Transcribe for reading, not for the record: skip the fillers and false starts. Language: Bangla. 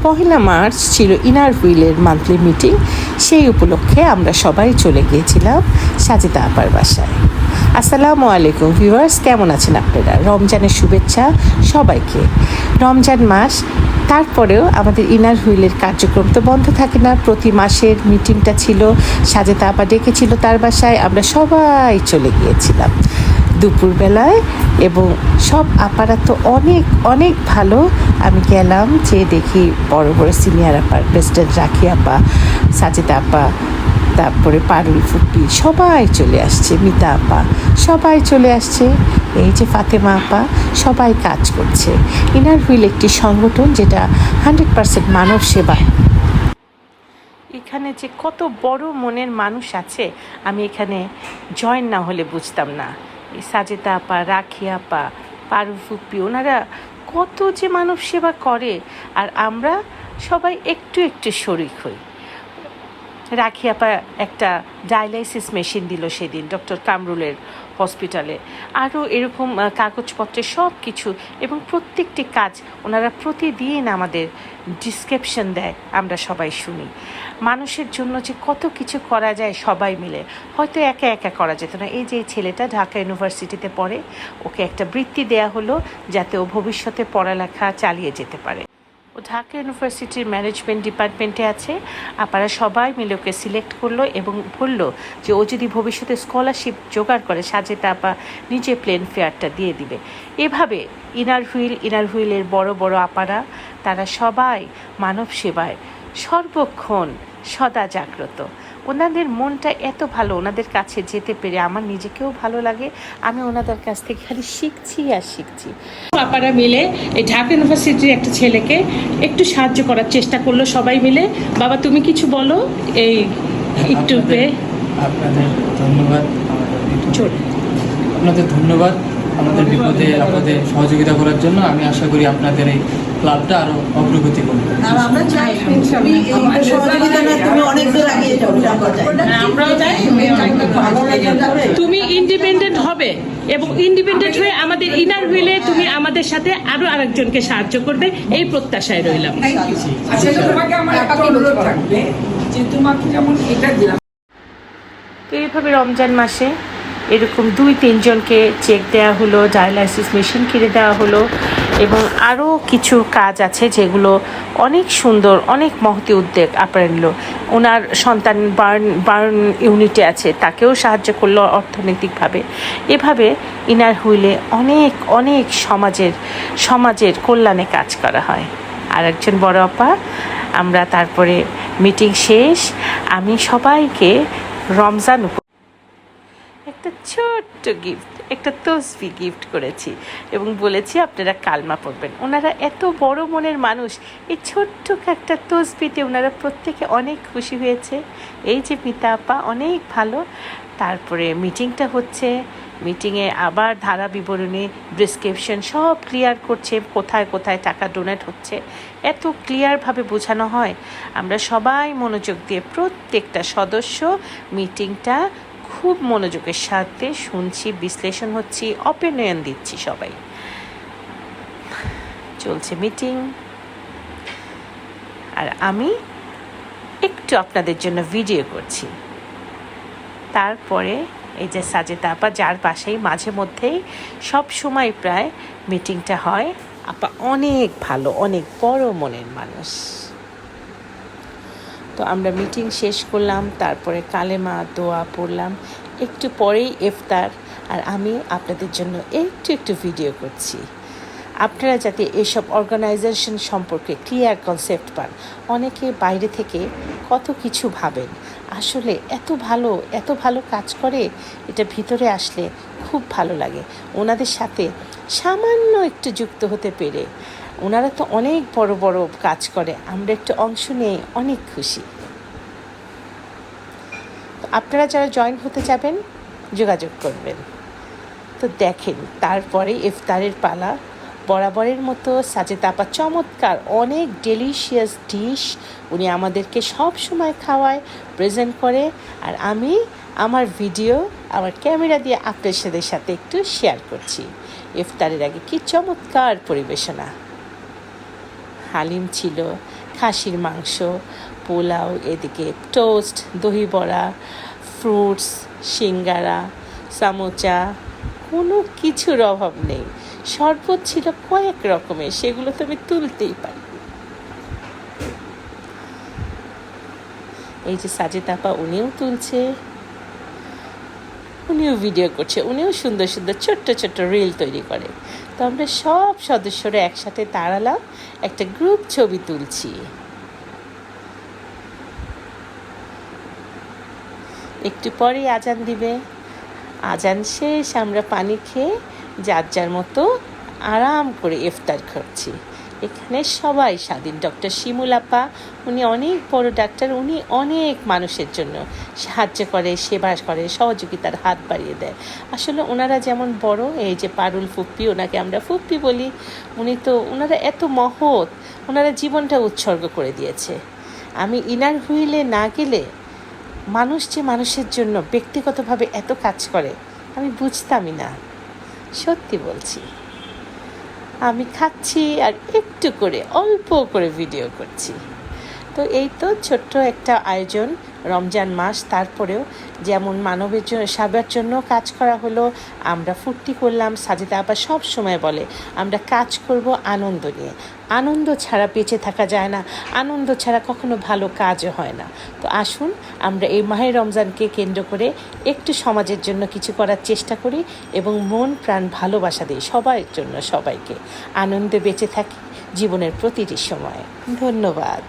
পহেলা মার্চ ছিল ইনার হুইলের মান্থলি মিটিং। সেই উপলক্ষে আমরা সবাই চলে গিয়েছিলাম সাজেদা আপার বাসায়। আসসালামু আলাইকুম ভিউয়ার্স, কেমন আছেন আপনারা? রমজানের শুভেচ্ছা সবাইকে। রমজান মাস, তারপরেও আমাদের ইনার হুইলের কার্যক্রম তো বন্ধ থাকে না। প্রতি মাসের মিটিংটা ছিল, সাজেদা আপা ডেকেছিল তার বাসায়, আমরা সবাই চলে গিয়েছিলাম দুপুরবেলায়। এবং সব আপারা তো অনেক অনেক ভালো। আমি গেলাম, যে দেখি বড় বড় সিনিয়র আপা, প্রেসিডেন্ট রাখি আপা, সাজেদা আপা, তারপরে পারুল ফুপি সবাই চলে আসছে, মিতা আপা সবাই চলে আসছে, এই যে ফাতেমা আপা, সবাই কাজ করছে। ইনার হুইল একটি সংগঠন যেটা 100% মানব সেবা। এখানে যে কত বড় মনের মানুষ আছে, আমি এখানে জয়েন না হলে বুঝতাম না। এই সাজেদা আপা, রাখি আপা, পারুল ফুপি, ওনারা কত যে মানব সেবা করে, আর আমরা সবাই একটু একটু শরিক হই। রাখি আপা একটা ডায়ালাইসিস মেশিন দিল সেদিন ডক্টর কামরুলের হসপিটালে। আরও এরকম কাগজপত্রের সব কিছু, এবং প্রত্যেকটি কাজ ওনারা প্রতিদিন আমাদের ডিসক্রিপশন দেয়, আমরা সবাই শুনি। মানুষের জন্য যে কত কিছু করা যায় সবাই মিলে, হয়তো একা একা করা যেত না। এই যে এই ছেলেটা ঢাকা ইউনিভার্সিটিতে পড়ে, ওকে একটা বৃত্তি দেয়া হলো যাতে ও ভবিষ্যতে পড়ালেখা চালিয়ে যেতে পারে। ও ঢাকা ইউনিভার্সিটির ম্যানেজমেন্ট ডিপার্টমেন্টে আছে। আপনারা সবাই মিলে ওকে সিলেক্ট করলো এবং বললো যে ও যদি ভবিষ্যতে স্কলারশিপ জোগাড় করে, সাজেদা আপা নিজে প্লেন ফেয়ারটা দিয়ে দিবে। এভাবে ইনার হুইলের বড় বড় আপারা, তারা সবাই মানব সেবায় সর্বক্ষণ সদা জাগ্রত। ওনাদের মনটা এত ভালো, ওনাদের কাছে যেতে পেরে আমার নিজেকেও ভালো লাগে। আমি ওনাদের কাছ থেকে খালি শিখছি আর শিখছি। আপারা মিলে এই ঢাকা ইউনিভার্সিটির একটা ছেলেকে একটু সাহায্য করার চেষ্টা করলো সবাই মিলে। বাবা, তুমি কিছু বলো এই ইউটিউবে। আপনাদের ধন্যবাদ, আপনাদের ধন্যবাদ আমাদের বিপদে আপদে সহযোগিতা করার জন্য। আমি আশা করি আপনাদের এই ক্লাবটা আরো অগ্রগতি করবে। তুমি ইন্ডিপেন্ডেন্ট হবে এবং ইন্ডিপেন্ডেন্ট হয়ে আমাদের ইনার হুইলে তুমি আমাদের সাথে আরো আরেকজনকে সাহায্য করবে, এই প্রত্যাশায় রইলাম। এইভাবে রমজান মাসে এরকম 2-3 জনকে চেক দেওয়া হলো, ডায়ালাইসিস মেশিন কিনে দেওয়া হলো, এবং আরও কিছু কাজ আছে যেগুলো অনেক সুন্দর, অনেক মহতি উদ্যোগ আপনারা নিল। ওনার সন্তান বার্ন ইউনিটে আছে, তাকেও সাহায্য করলো অর্থনৈতিকভাবে। এভাবে ইনার হুইলে অনেক অনেক সমাজের কল্যাণে কাজ করা হয়। আর একজন বড় আপা, আমরা তারপরে মিটিং শেষ, আমি সবাইকে রমজান একটা ছোট্ট গিফট, একটা তসবি গিফট করেছি এবং বলেছি আপনারা কালমা পড়বেন। ওনারা এত বড় মনের মানুষ, এই ছোট্ট একটা তসবিতে ওনারা প্রত্যেকে অনেক খুশি হয়েছে। এই যে মিতা আপা অনেক ভালো। তারপরে মিটিংটা হচ্ছে, মিটিংয়ে আবার ধারা বিবরণী, প্রেসক্রিপশন সব ক্লিয়ার করছে, কোথায় কোথায় টাকা ডোনেট হচ্ছে, এত ক্লিয়ারভাবে বোঝানো হয়। আমরা সবাই মনোযোগ দিয়ে, প্রত্যেকটা সদস্য মিটিংটা খুব মনোযোগের সাথে শুনছি, বিশ্লেষণ হচ্ছি, অপিনিয়ন দিচ্ছি। সবাই চলছে মিটিং, আর আমি একটু আপনাদের জন্য ভিডিও করছি। তারপরে এই যে সাজেদা আপা, যার পাশেই মাঝে মধ্যেই সব সময় প্রায় মিটিংটা হয়, আপা অনেক ভালো, অনেক বড় মনের মানুষ। তো আমরা মিটিং শেষ করলাম, তারপরে কালেমা দোয়া পড়লাম, একটু পরেই ইফতার। আর আমি আপনাদের জন্য একটু ভিডিও করছি, আপনারা যাতে এসব অর্গানাইজেশন সম্পর্কে ক্লিয়ার কনসেপ্ট পান। অনেকে বাইরে থেকে কত কিছু ভাবেন, আসলে এত ভালো কাজ করে, এটা ভিতরে আসলে খুব ভালো লাগে। ওনাদের সাথে সামান্য একটু যুক্ত হতে পেরে, ওনারা তো অনেক বড় বড় কাজ করে, আমরা একটু অংশ নিয়ে অনেক খুশি। তো আপনারা যারা জয়েন হতে যাবেন যোগাযোগ করবেন। তো দেখেন, তারপরে ইফতারের পালা। বরাবরের মতো সাজেদা আপা চমৎকার অনেক ডেলিশিয়াস ডিশ উনি আমাদেরকে সব সময় খাওয়ায়, প্রেজেন্ট করে। আর আমি আমার ভিডিও, আমার ক্যামেরা দিয়ে আপনাদের সাথে একটু শেয়ার করছি। ইফতারের আগে কি চমৎকার পরিবেশনা, হালিম ছিল, খাসির মাংস, পোলাও, এদিকে টোস্ট, দহি বড়া, ফ্রুটস, সিঙ্গারা, সামোচা, কোনো কিছুর অভাব নেই। শরবত ছিল কয়েক রকমের, সেগুলো তো আমি তুলতেই পারি। এই যে সাজেদ আপা, উনিও তুলছে, উনিও ভিডিও করছে, উনিও সুন্দর সুন্দর ছোট্ট ছোট্ট রিল তৈরি করে। তো আমরা সব সদস্যরা একসাথে দাঁড়ালাম, একটা গ্রুপ ছবি তুলছি। একটু পরেই আজান দিবে। আজান শেষ, আমরা পানি খেয়ে যার যার মতো আরাম করে ইফতার করছি। এখানে সবাই স্বাধীন। ডক্টর শিমুল আপা, উনি অনেক বড় ডাক্তার, উনি অনেক মানুষের জন্য সাহায্য করে, সেবা করে, সহযোগিতার হাত বাড়িয়ে দেয়। আসলে ওনারা যেমন বড়, এই যে পারুল ফুপ্পি, ওনাকে আমরা ফুপ্পি বলি, ওনারা এত মহৎ, ওনারা জীবনটা উৎসর্গ করে দিয়েছে। আমি ইনার হুইলে না গেলে মানুষ যে মানুষের জন্য ব্যক্তিগতভাবে এত কাজ করে আমি বুঝতামই না, সত্যি বলছি। আমি খাচ্ছি আর একটু করে অল্প করে ভিডিও করছি। তো এই তো ছোট্ট একটা আয়োজন, রমজান মাস, তারপরেও যেমন মানবের জন্য, সেবার জন্য কাজ করা হলো, আমরা ফুর্তি করলাম। সাজেদা আপা সব সময় বলে আমরা কাজ করব আনন্দ নিয়ে, আনন্দ ছাড়া বেঁচে থাকা যায় না, আনন্দ ছাড়া কখনো ভালো কাজও হয় না। তো আসুন আমরা এই মাহে রমজানকে কেন্দ্র করে একটু সমাজের জন্য কিছু করার চেষ্টা করি এবং মন প্রাণ ভালোবাসা দিই সবার জন্য, সবাইকে। আনন্দে বেঁচে থাকি জীবনের প্রতিটি সময়ে। ধন্যবাদ।